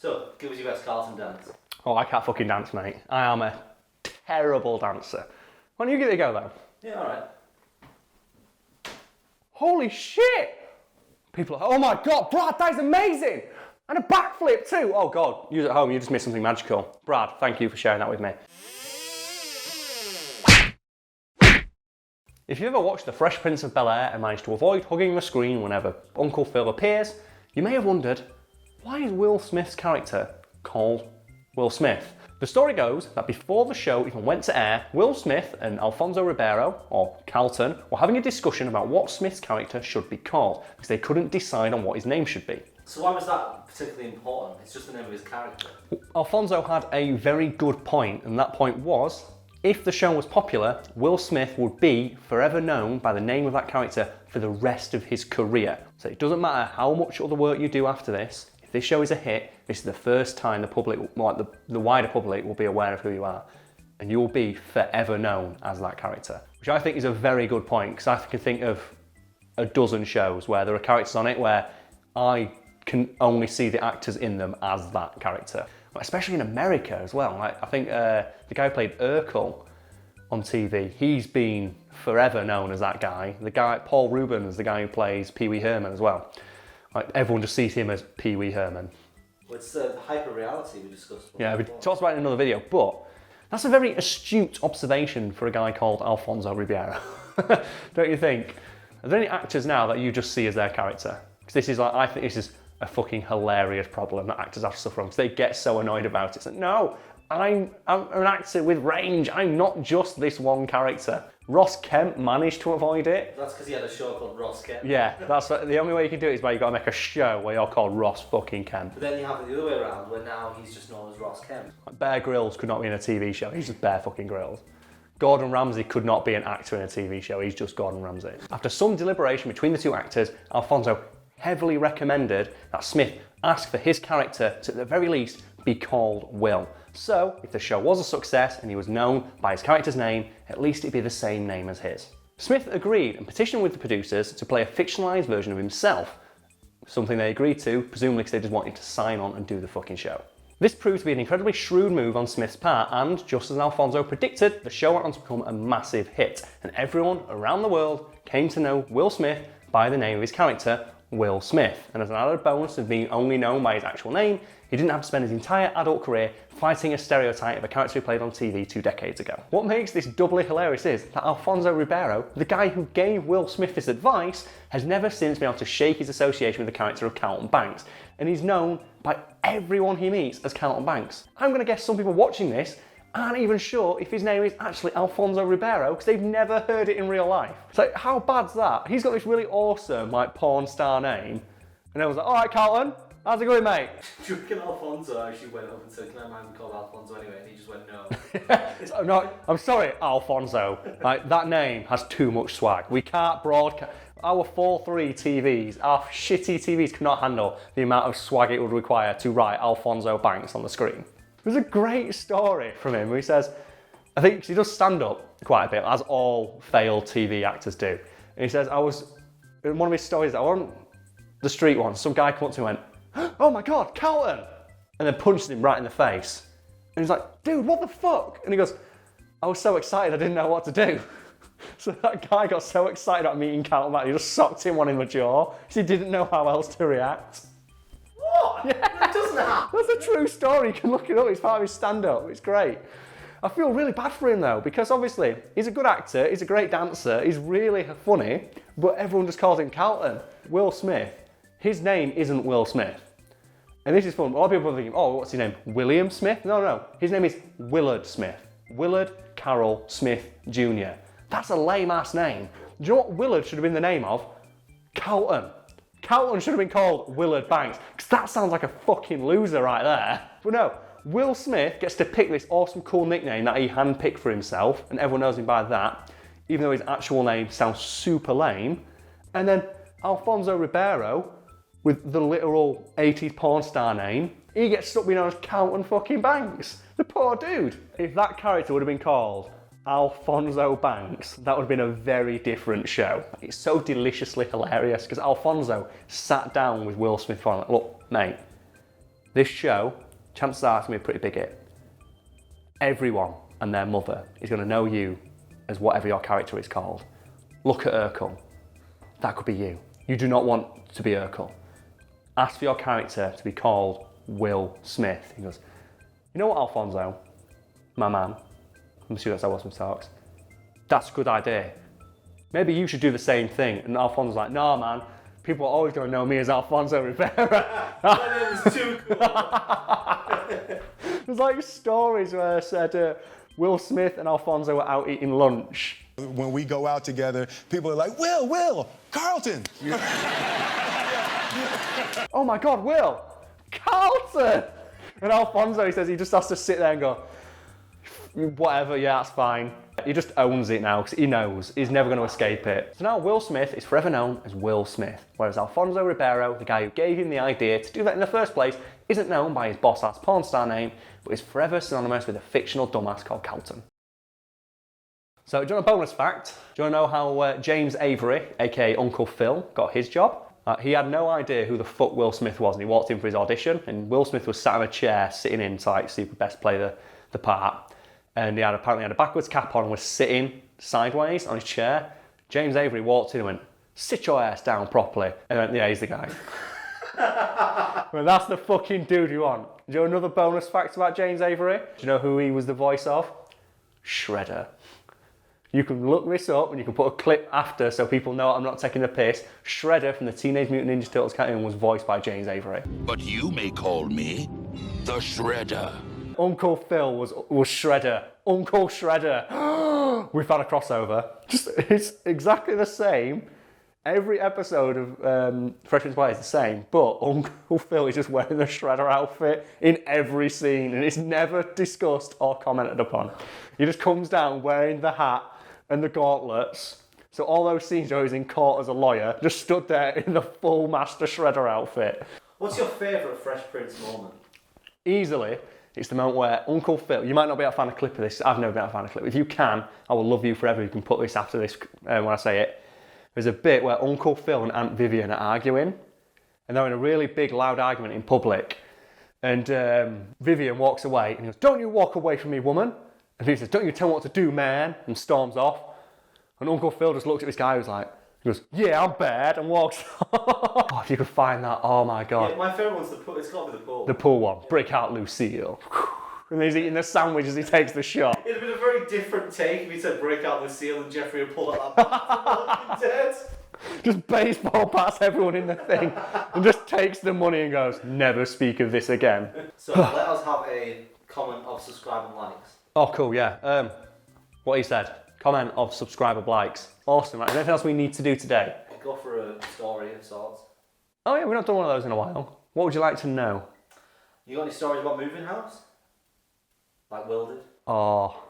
So, give us your best Carlton dance. Oh, I can't fucking dance, mate. I am a terrible dancer. Why don't you give it a go, though? Yeah, alright. Holy shit! People are, oh my god, Brad, that is amazing! And a backflip too! Oh god, you at home, you just missed something magical. Brad, thank you for sharing that with me. If you ever watched The Fresh Prince of Bel-Air and managed to avoid hugging the screen whenever Uncle Phil appears, you may have wondered, why is Will Smith's character called Will Smith? The story goes that before the show even went to air, Will Smith and Alfonso Ribeiro, or Carlton, were having a discussion about what Smith's character should be called, because they couldn't decide on what his name should be. So why was that particularly important? It's just the name of his character. Alfonso had a very good point, and that point was, if the show was popular, Will Smith would be forever known by the name of that character for the rest of his career. So it doesn't matter how much other work you do after this, if this show is a hit, this is the first time the public, like the wider public, will be aware of who you are. And you will be forever known as that character. Which I think is a very good point, because I can think of a dozen shows where there are characters on it where I can only see the actors in them as that character. Especially in America as well. Like, I think the guy who played Urkel on TV, he's been forever known as that guy. The guy, Paul Rubens, the guy who plays Pee Wee Herman as well. Like, everyone just sees him as Pee Wee Herman. Well, it's the hyper-reality we discussed. Yeah, we talked about it in another video, but that's a very astute observation for a guy called Alfonso Ribeiro. Don't you think? Are there any actors now that you just see as their character? Because this is like, I think this is a fucking hilarious problem that actors have to suffer from, because they get so annoyed about it. It's like, no, I'm an actor with range. I'm not just this one character. Ross Kemp managed to avoid it. That's because he had a show called Ross Kemp. Yeah, that's the only way you can do it is by you've got to make a show where you're called Ross fucking Kemp. But then you have it the other way around, where now he's just known as Ross Kemp. Like Bear Grylls could not be in a TV show. He's just Bear fucking Grylls. Gordon Ramsay could not be an actor in a TV show. He's just Gordon Ramsay. After some deliberation between the two actors, Alfonso heavily recommended that Smith ask for his character to, at the very least, be called Will. So, if the show was a success and he was known by his character's name, at least it'd be the same name as his. Smith agreed and petitioned with the producers to play a fictionalised version of himself, something they agreed to, presumably because they just wanted to sign on and do the fucking show. This proved to be an incredibly shrewd move on Smith's part, and just as Alfonso predicted, the show went on to become a massive hit, and everyone around the world came to know Will Smith by the name of his character, Will Smith. And as an added bonus of being only known by his actual name, he didn't have to spend his entire adult career fighting a stereotype of a character he played on TV 2 decades ago. What makes this doubly hilarious is that Alfonso Ribeiro, the guy who gave Will Smith this advice, has never since been able to shake his association with the character of Carlton Banks, and he's known by everyone he meets as Carlton Banks. I'm going to guess some people watching this aren't even sure if his name is actually Alfonso Ribeiro because they've never heard it in real life. It's like, how bad's that? He's got this really awesome, like, porn star name, and everyone's like, all right, Carlton, how's it going, mate? Do you reckon Alfonso actually went up and said, can I mind called Alfonso anyway? And he just went, no. No, I'm sorry, Alfonso. Like, that name has too much swag. We can't broadcast. Our 4.3 TVs, our shitty TVs cannot handle the amount of swag it would require to write Alfonso Banks on the screen. There's a great story from him where he says, I think he does stand up quite a bit, as all failed TV actors do. And he says, in one of his stories, I was on the street once, some guy came up to me and went, oh my God, Carlton! And then punched him right in the face. And he's like, dude, what the fuck? And he goes, I was so excited I didn't know what to do. So that guy got so excited about meeting Carlton that he just socked him one in the jaw because he didn't know how else to react. What? Yeah. That doesn't happen. That's a true story. You can look it up. It's part of his stand-up. It's great. I feel really bad for him though, because obviously he's a good actor, he's a great dancer, he's really funny, but everyone just calls him Carlton. Will Smith, his name isn't Will Smith. And this is fun. A lot of people are thinking, oh, what's his name? William Smith? No. His name is Willard Smith. Willard Carroll Smith Jr. That's a lame-ass name. Do you know what Willard should have been the name of? Carlton. Carlton should have been called Willard Banks, because that sounds like a fucking loser right there. But no, Will Smith gets to pick this awesome, cool nickname that he handpicked for himself, and everyone knows him by that, even though his actual name sounds super lame. And then Alfonso Ribeiro, with the literal 80s porn star name, he gets stuck being known as Carlton fucking Banks. The poor dude. If that character would have been called Alfonso Banks, that would have been a very different show. It's so deliciously hilarious because Alfonso sat down with Will Smith and like, look, mate, This show, chances are it's going to be a pretty big hit. Everyone and their mother is going to know you as whatever your character is called. Look at Urkel. That could be you. You do not want to be Urkel. Ask for your character to be called Will Smith. He goes, you know what, Alfonso, my man, I'm assuming that's how Will Smith talks, that's a good idea. Maybe you should do the same thing. And Alfonso's like, no, man, people are always going to know me as Alfonso Rivera. My name is too cool. There's like stories where I said Will Smith and Alfonso were out eating lunch. When we go out together, people are like, Will, Carlton. Oh my God, Will, Carlton. And Alfonso, he says he just has to sit there and go, whatever, yeah, that's fine. He just owns it now because he knows he's never going to escape it. So now Will Smith is forever known as Will Smith, whereas Alfonso Ribeiro, the guy who gave him the idea to do that in the first place, isn't known by his boss-ass porn star name, but is forever synonymous with a fictional dumbass called Carlton. So do you want a bonus fact? Do you want to know how James Avery, aka Uncle Phil, got his job? He had no idea who the fuck Will Smith was, and he walked in for his audition, and Will Smith was sat in a chair, sitting in to like see who could best play the part. And he apparently had a backwards cap on and was sitting sideways on his chair. James Avery walked in and went, sit your ass down properly. And I went, yeah, he's the guy. Well, that's the fucking dude you want. Do you know another bonus fact about James Avery? Do you know who he was the voice of? Shredder. You can look this up and you can put a clip after so people know I'm not taking the piss. Shredder from the Teenage Mutant Ninja Turtles cartoon was voiced by James Avery. But you may call me the Shredder. Uncle Phil was Shredder. Uncle Shredder. We found a crossover. It's exactly the same. Every episode of Fresh Prince of Bel-Air is the same, but Uncle Phil is just wearing the Shredder outfit in every scene, and it's never discussed or commented upon. He just comes down wearing the hat and the gauntlets. So all those scenes where he's in court as a lawyer, just stood there in the full Master Shredder outfit. What's your favourite Fresh Prince moment? Easily, it's the moment where Uncle Phil, you might not be able to find a clip of this, I've never been able to find a clip. If you can, I will love you forever. You can put this after this when I say it. There's a bit where Uncle Phil and Aunt Vivian are arguing, and they're in a really big, loud argument in public. And Vivian walks away, and he goes, don't you walk away from me, woman. And he says, don't you tell me what to do, man, and storms off. And Uncle Phil just looks at this guy who's like, he goes, yeah, I'm bad, and walks off. Oh, if you could find that, oh my God. Yeah, my favourite one's the pool. It's got to be the pool. The pool one. Break out Lucille. And he's eating the sandwich as he takes the shot. It'd have been a very different take if he said break out Lucille and Jeffrey had pulled out that dead. Just baseball bats everyone in the thing and just takes the money and goes, never speak of this again. So let us have a comment of subscribe and likes. Oh, cool, yeah. What he said. Comment of subscriber likes. Awesome, right? Is there anything else we need to do today? Go for a story of sorts. Oh yeah, we've not done one of those in a while. What would you like to know? You got any stories about moving house? Like Will did? Oh,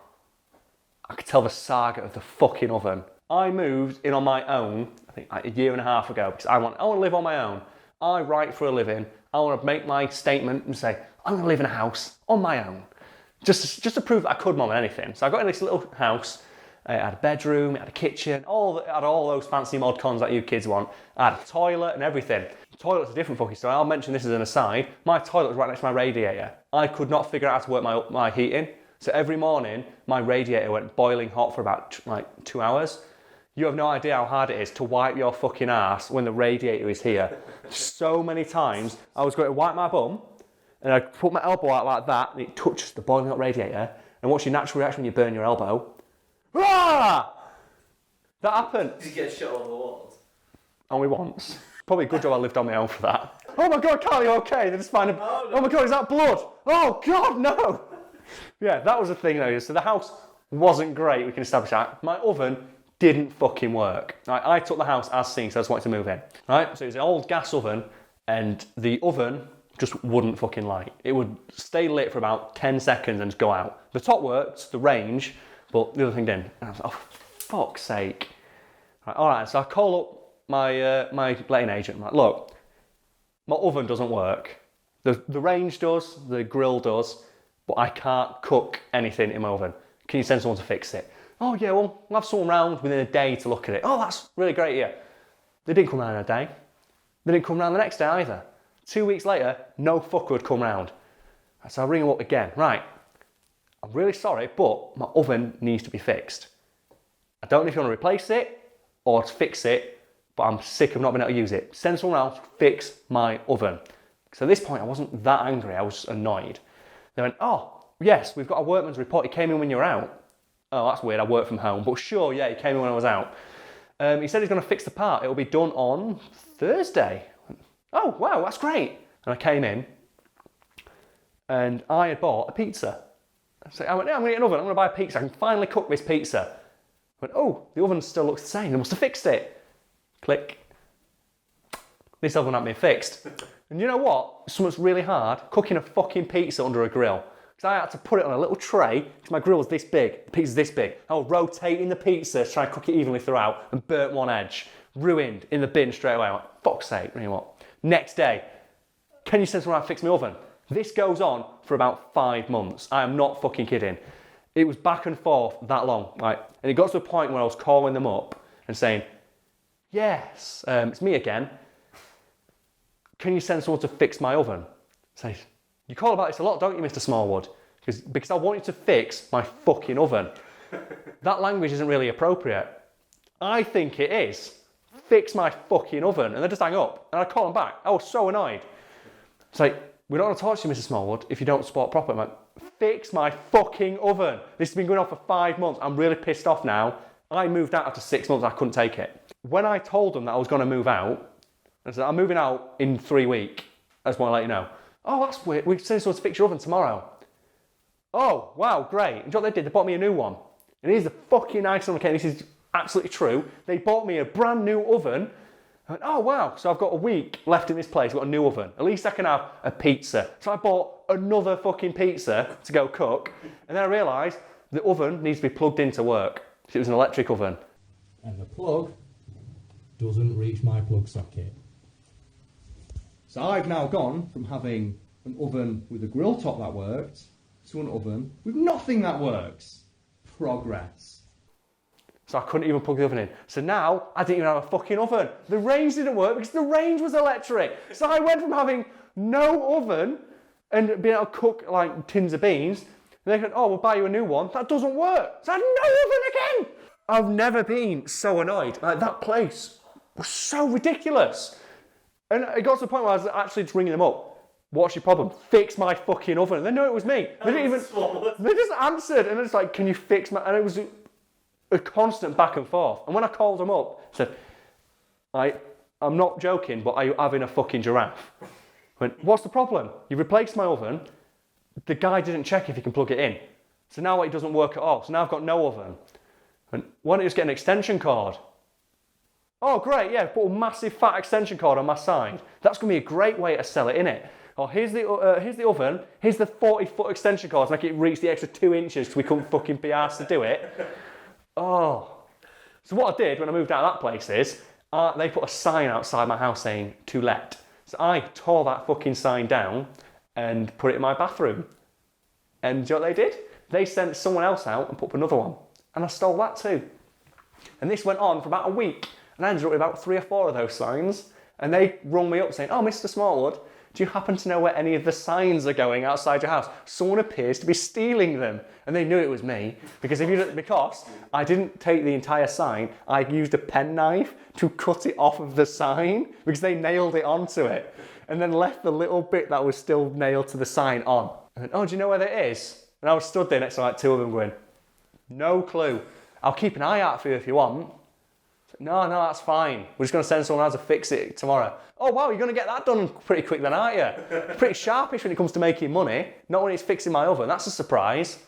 I could tell the saga of the fucking oven. I moved in on my own, I think like a year and a half ago, because I want to live on my own. I write for a living. I want to make my statement and say, I'm going to live in a house on my own. Just to prove that I could more than anything. So I got in this little house. It had a bedroom, it had a kitchen, it had all those fancy mod cons that you kids want. I had a toilet and everything. The toilet's a different fucking story. I'll mention this as an aside. My toilet was right next to my radiator. I could not figure out how to work my heating. So every morning, my radiator went boiling hot for about 2 hours. You have no idea how hard it is to wipe your fucking ass when the radiator is here. So many times, I was going to wipe my bum, and I'd put my elbow out like that, and it touches the boiling hot radiator, and what's your natural reaction when you burn your elbow? Ah! That happened. Did you get shot on the walls? Only once. Probably a good job I lived on my own for that. Oh my God, Carl, you okay? They just find a... Oh my God, is that blood? Oh God, no! Yeah, that was the thing though. So the house wasn't great, we can establish that. My oven didn't fucking work. Right, I took the house as seen, so I just wanted to move in. Right, so it was an old gas oven, and the oven just wouldn't fucking light. It would stay lit for about 10 seconds and just go out. The top worked, the range, but the other thing didn't. And I was like, oh, fuck's sake. Right, all right, so I call up my letting agent. I'm like, look, my oven doesn't work. The range does, the grill does, but I can't cook anything in my oven. Can you send someone to fix it? Oh yeah, well, we'll have someone round within a day to look at it. Oh, that's really great, yeah. They didn't come round in a day. They didn't come round the next day either. 2 weeks later, no fucker had come round. So I ring him up again. Right, I'm really sorry, but my oven needs to be fixed. I don't know if you want to replace it or to fix it, but I'm sick of not being able to use it. Send someone else to fix my oven. So at this point, I wasn't that angry, I was annoyed. They went, oh, yes, we've got a workman's report. He came in when you were out. Oh, that's weird, I work from home. But sure, yeah, he came in when I was out. He said he's going to fix the part. It'll be done on Thursday. Oh, wow, that's great. And I came in, and I had bought a pizza. So I went, yeah, I'm going to get an oven. I'm going to buy a pizza. I can finally cook this pizza. I went, oh, the oven still looks the same. They must have fixed it. Click. This oven hasn't been fixed. And you know what? Something's really hard. Cooking a fucking pizza under a grill. Because I had to put it on a little tray, because my grill was this big, the pizza's this big. I was rotating the pizza to try and cook it evenly throughout, and burnt one edge. Ruined in the bin straight away. I went, fuck's sake, you know what? Next day, can you send someone out to fix my oven? This goes on for about 5 months. I am not fucking kidding. It was back and forth that long, right? And it got to a point where I was calling them up and saying, yes, it's me again. Can you send someone to fix my oven? Say, you call about this a lot, don't you, Mr. Smallwood? Because I want you to fix my fucking oven. That language isn't really appropriate. I think it is. Fix my fucking oven. And they just hang up. And I call them back. I was so annoyed. It's like, we don't want to talk to you, Mr. Smallwood, if you don't support proper. I'm like, fix my fucking oven. This has been going on for 5 months. I'm really pissed off now. I moved out after 6 months. I couldn't take it. When I told them that I was going to move out, I said, I'm moving out in 3 weeks. I just want to let you know. Oh, that's weird. We're sending someone to fix your oven tomorrow. Oh, wow, great. And you know what they did? They bought me a new one. And here's the fucking icing on the cake. This is absolutely true. They bought me a brand new oven. I went, oh, wow. So I've got a week left in this place. I've got a new oven. At least I can have a pizza. So I bought another fucking pizza to go cook. And then I realised the oven needs to be plugged into work. It was an electric oven. And the plug doesn't reach my plug socket. So I've now gone from having an oven with a grill top that worked to an oven with nothing that works. Progress. So I couldn't even plug the oven in. So now I didn't even have a fucking oven. The range didn't work because the range was electric. So I went from having no oven and being able to cook like tins of beans. And they said, oh, we'll buy you a new one. That doesn't work. So I had no oven again. I've never been so annoyed. Like, that place was so ridiculous. And it got to the point where I was actually just ringing them up. What's your problem? Fix my fucking oven. And they knew it was me. They didn't even. They just answered, and it's like, can you fix my? And it was a constant back and forth. And when I called them up, I said, I'm not joking, but are you having a fucking giraffe? I went, what's the problem? You replaced my oven. The guy didn't check if he can plug it in. So now it doesn't work at all. So now I've got no oven. I went, why don't you just get an extension cord? Oh, great, yeah, put a massive fat extension cord on my side. That's going to be a great way to sell it, innit? Oh, here's the oven, here's the 40-foot extension cord to make it reach the extra 2 inches because we couldn't fucking be arsed to do it. Oh. So what I did when I moved out of that place is, they put a sign outside my house saying, to let. So I tore that fucking sign down and put it in my bathroom. And do you know what they did? They sent someone else out and put up another one. And I stole that too. And this went on for about a week. And I ended up with about 3 or 4 of those signs. And they rung me up saying, oh, Mr. Smallwood, do you happen to know where any of the signs are going outside your house? Someone appears to be stealing them. And they knew it was me. Because I didn't take the entire sign. I used a penknife to cut it off of the sign. Because they nailed it onto it. And then left the little bit that was still nailed to the sign on. And then, oh, do you know where that is? And I was stood there next to like 2 of them going, no clue. I'll keep an eye out for you if you want. No, that's fine. We're just going to send someone else to fix it tomorrow. Oh, wow, you're going to get that done pretty quick then, aren't you? Pretty sharpish when it comes to making money. Not when it's fixing my oven. That's a surprise.